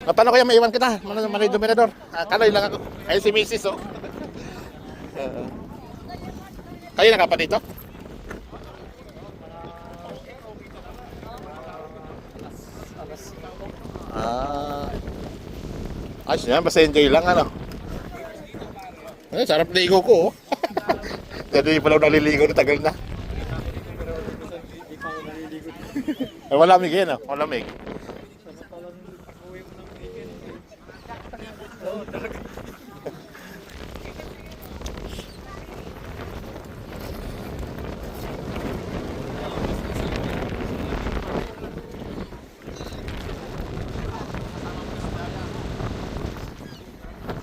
Paano kaya maiwan kita? Manoy Dominador. Kaloy lang ako. Ayun si Mrs. Oh. Uh, kayo na ka pa dito? Ayos yan. Basta enjoy lang ano. Sarap ligo ko oh. Jadi pa lang naliligo na tagal na. Malamig yan oh. Malamig.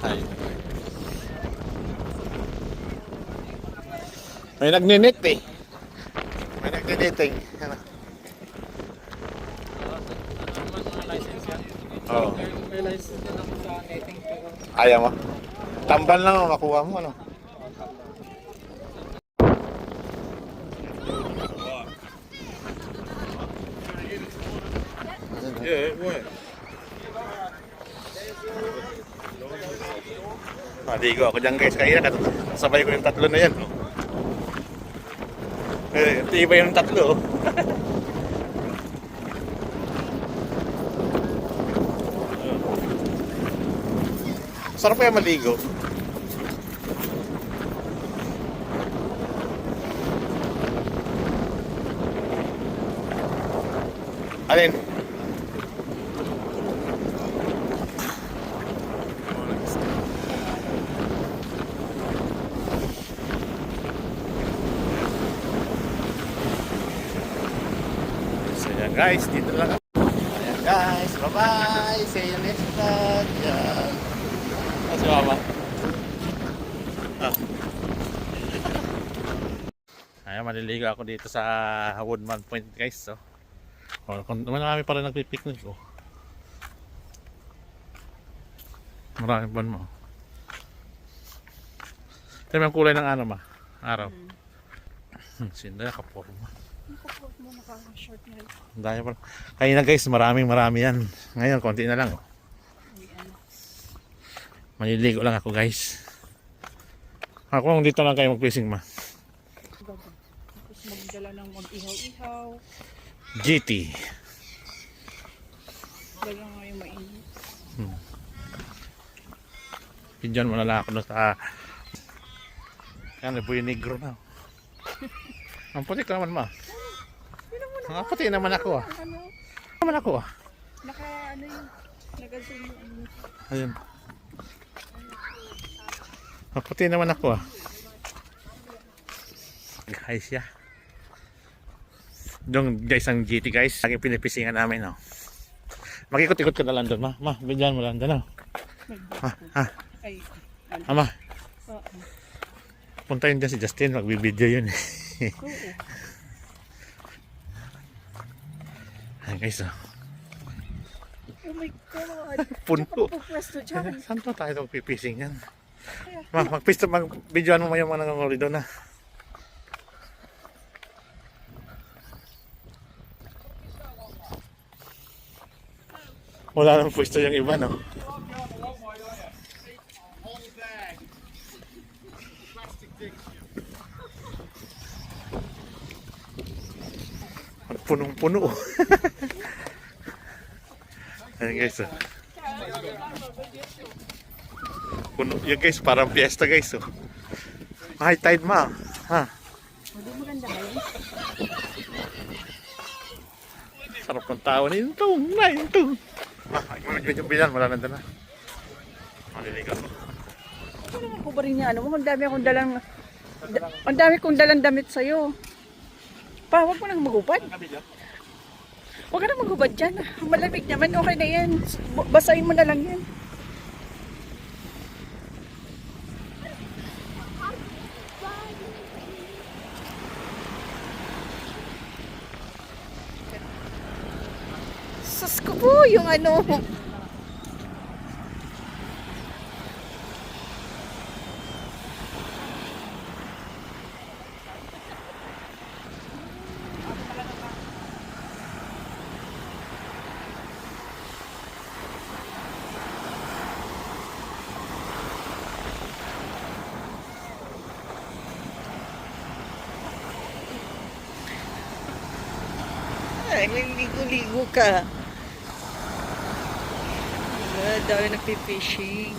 Ay. May nagninit eh. May nagninitting. Ano? Oo. May license din ako sa netting pero Ayaw mo? Tambal lang ang makuha mo ano? Yeah, what? Maligo ako dyan guys. Kaya sabay ko yung tatlo na yan. Tiba yung tatlo. Sarap kaya maligo. Alin? So yan guys, dito lang. Ayan guys, bye bye. See you next vlog. Yan. Si mama. Ayan, maliligo ako dito sa Woodman Point guys. So, marami pa rin nagpipiknik oh. Marami pa mo. Ito yung kulay ng ano ma? Araw. Sinda, kaporma. kapag mo nakaka-short na rin. Dahil pa. Kaya na guys, marami yan. Ngayon, konti na lang oh. Maliligo lang ako guys. Ako dito lang kayo mag-fishing ma. Tapos magdala ng mag-ihaw-ihaw. GT. Dala nga yung mainit. Pindiyan mo na lang ako sa yan, Buyo Negro na. Ang puti ka naman ma. Ang puti naman ako ah. Ano? Naman ako ah. Naka ano yung nag-zoom yung ano. Ayun. Ang puti naman ako ah. Guys ya. Doon guys ang GT guys. Lagi pinipisingan namin oh. Makikot-ikot ka na lang doon ma. Ma, bigyan mo lang doon oh. Ay, Ama. oo. Puntayin dyan si Justin, magbibideo yun eh. Oo. Ayan guys oh. Oh my God. Puno. Pupwesto dyan. Saan pa tayo magpipising yan? Ma, mag-videoan mo yung mga nanganguli doon ah. Wala nang pwesto yung iba no. Punong-puno. Ayan guys oh. Puno. Yan guys, parang fiesta guys oh. High tide ma. Ha? Hindi maganda ba yun? Sarap ng tao na yun. Medyo bilan, wala nandun na. Maliligaw ko. Ano naman ko ba rin niya? Ano? Ang dami kong dalang damit sa'yo. Pa, huwag mo nang magubad. Huwag ka nang magubad dyan. Malamig naman, okay na yan. Basahin mo na lang yan. Sus ko po, yung ano. Ligo-ligo ka. Wala, dami nagpipishing.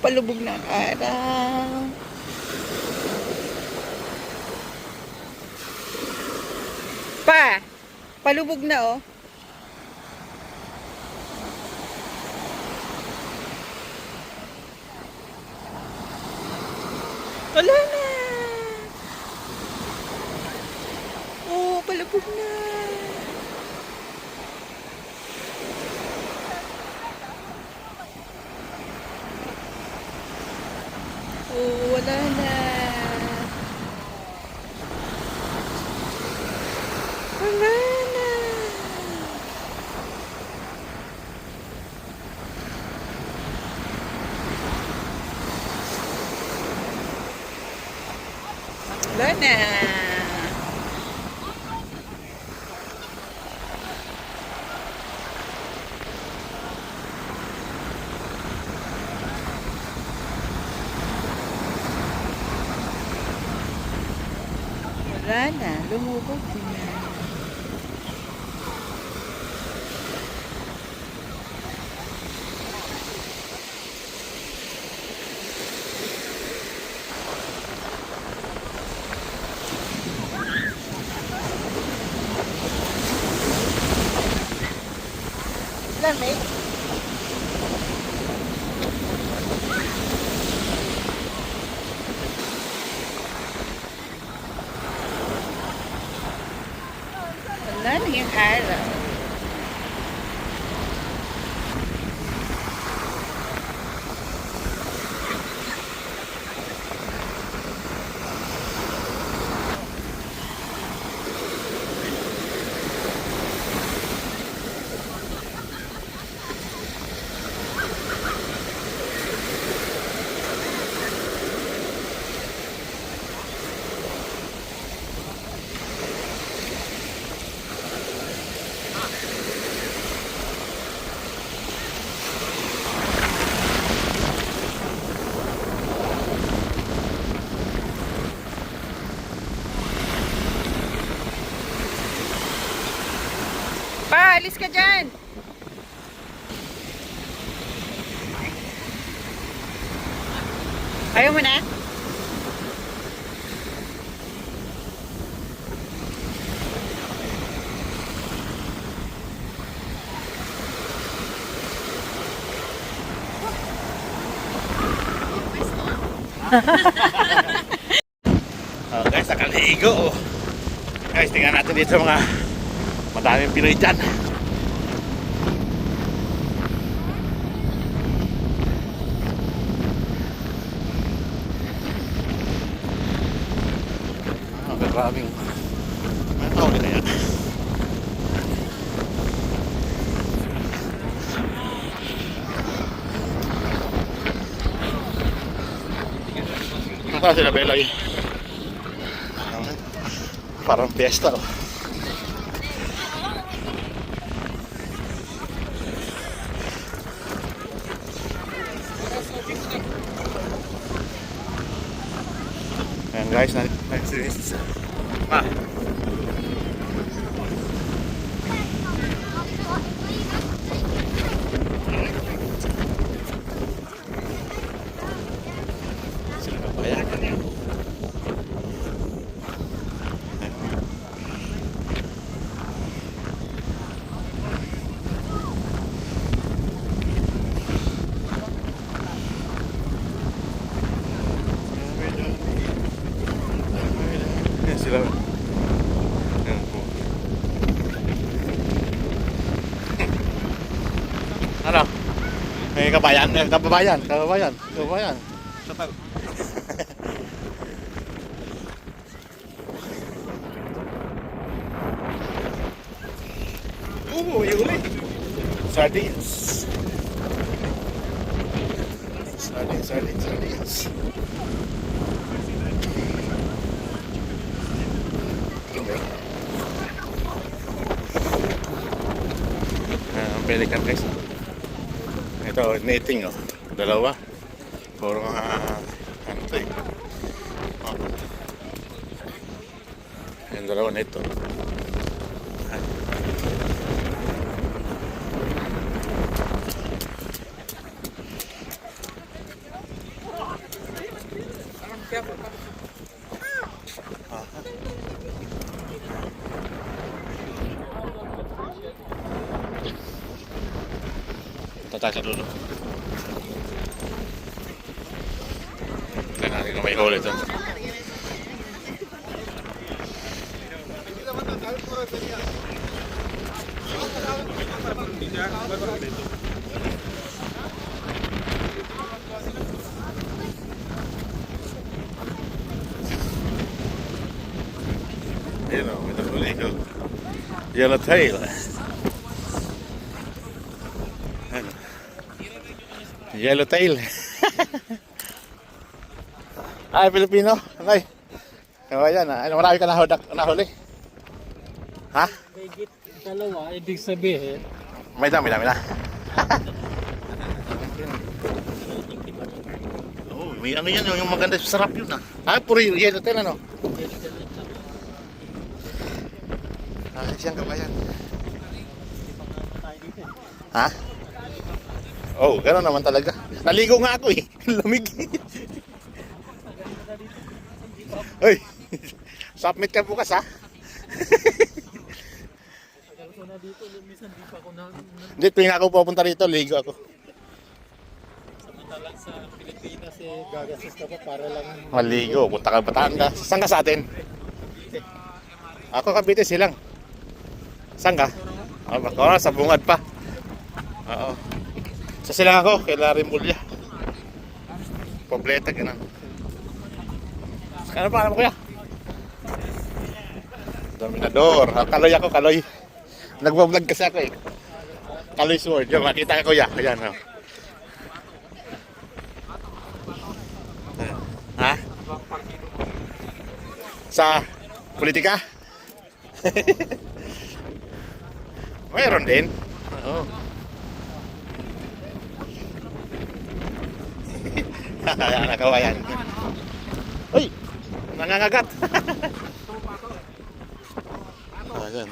Palubog na ang araw. Pa, palubog na oh. Wala na. Oh, palubog na. Oh, wala na. Wala na. Wala na. Wala na, lumubog na. Lamig? Wala na yung araw. Umalis ka dyan! Ayaw mo na? Oh, guys, nakaligo. Guys, tingnan natin dito mga madaming Pinoy dyan. Maraming tao nila yan. Punta sila Beloy. Parang fiesta, oh. Ayan guys, next ah. Sila pa ba yan? Ayan sila. Ayan po. Ano? May kabayan? Kababayan? Kababayan? Kababayan? May uli. Sardines. Sardines. Ang pelikan guys. Ito, netting oh. Dalawa. Puro mga ano ito eh. Oh. Yung dalawa na ito. Tataka dulu. Tingnan natin kung may huli doon. Ayun o, may huli ko. Yellowtail. Ano? Yellowtail. Ay, Pilipino. Okay. O, yan. Ano, marami ka nahuli? Ha? Higit dalawa, ibig sabihin. May dami na. Oh, may ano yan, yung maganda, sarap yun ah. Ah, puro yung yellowtail ano? Ah, siyang kabayan. Ha? Oh, gano'n naman talaga. Naligo nga ako eh. Lamig. Uy, submit ka bukas ha. Hindi, tuwing ako pupunta rito, ligo ako. Samantalang sa Pilipinas gagastos ka pa para lang. Maligo, punta ka Batangas. Saan ka sa atin? Ako Cavite silang. Saan ka? Ako sa Bungad pa. Oo. Sa silang ako, kay Larimulya. Pobleta, gano'n. Ano pa, alam mo kuya? Dominador. Kaloy ako, kaloy. Nagbablog kasi ako eh. Kaloy Sword. Yung makita ka kuya. Ayan. Oh. Ha? Sa politika? Mayroon din. Oo. Ayan, kawayan. Uy! Nangangagat. Ayan.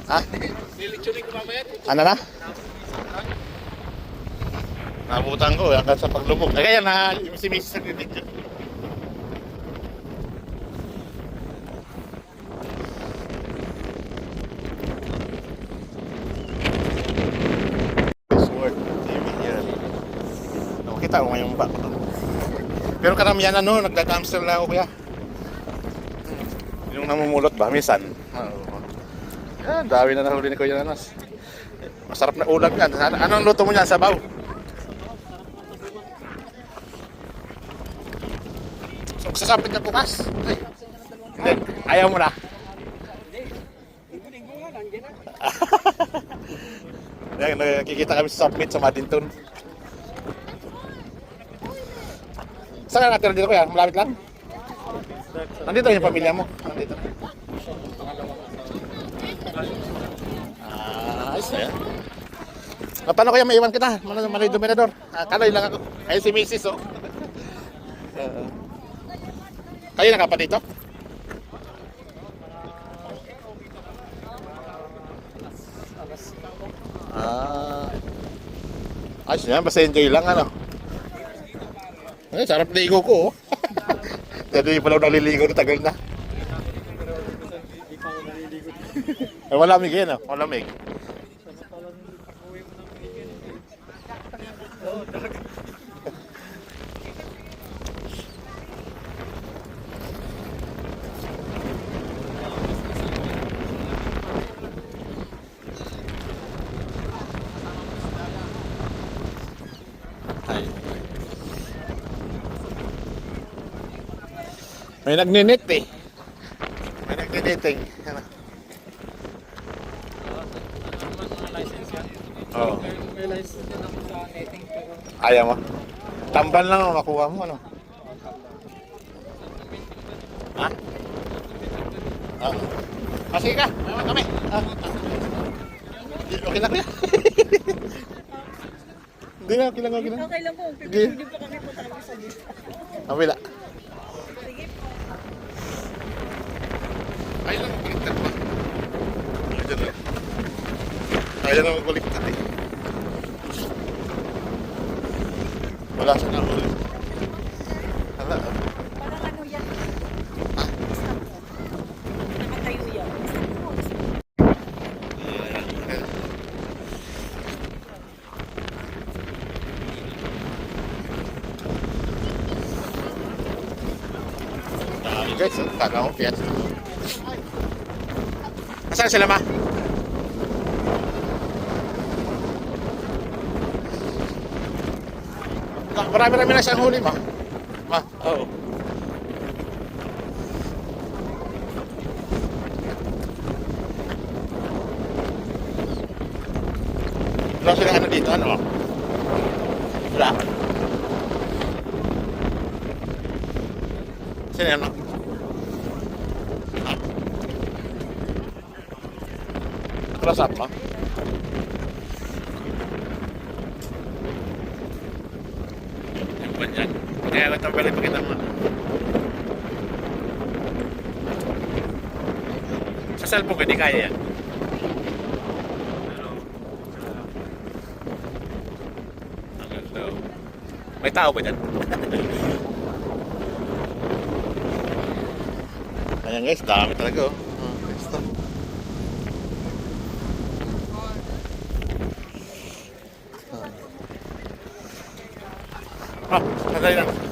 Ha? Ano na? Nabutan ko hanggang sa paglubog. Eh kaya na si Mrs. nag-video. Sword TV yan. Nakita ko ngayong ba. Pero karamihan ano, nagda-dumpster na ako kuya. Yung namumulot ba, minsan. Yan, dami na nahuli ni Kuya Nanas. Masarap na ulam yan. Anong luto mo yan? Sabaw? So, sasapit na bukas? Hindi, ayaw mo na. Yan, nakikita kami sa submit sa Madinton. Saan ka natira dito kuya? Malapit lang? Nandito yung pamilya mo? Nandito. Ayos na yan. Paano kaya maiwan kita? Manoy Dominador. Kaloy lang ako. Ayun si Mrs. Oh. Kayo nakapa dito? Ayos na yan. Basta enjoy lang ano. Ay, sarap ligo ko oh. Dito yung pala naliligo na tagal na. Ay, malamig yan oh. Malamig. Ay. May nagninit eh. May nagninitting. Ano? Oo. May license din ako sa netting pero Ayaw mo? Tambal lang ang makuha mo, ano? Ha? Sige ka, mayaman kami. Okay na kuya. Hindi na, okay lang, okay lang. Okay lang po. Sige. Pipili pa kami punta kami sa list. Kabila. Sige po. Ayaw lang magbaliktad pa. Ayaw lang magbaliktad eh. Wala siya na huli. Wala. Parang ano yan? Nakatayo yan. Guys, kala ko piyat. Nasaan sila ma? Marami-rami na siyang huli ma. Ma, oo. Wala sila ano dito, ano? Wala. Sino yan, no? Close up, no? Yung ba dyan? Kaya ako itong balik pakita mo. Sa cellphone ko, di kaya yan. May tao ba dyan? Ayan guys, dami talaga oh. Gusto. Sandali lang.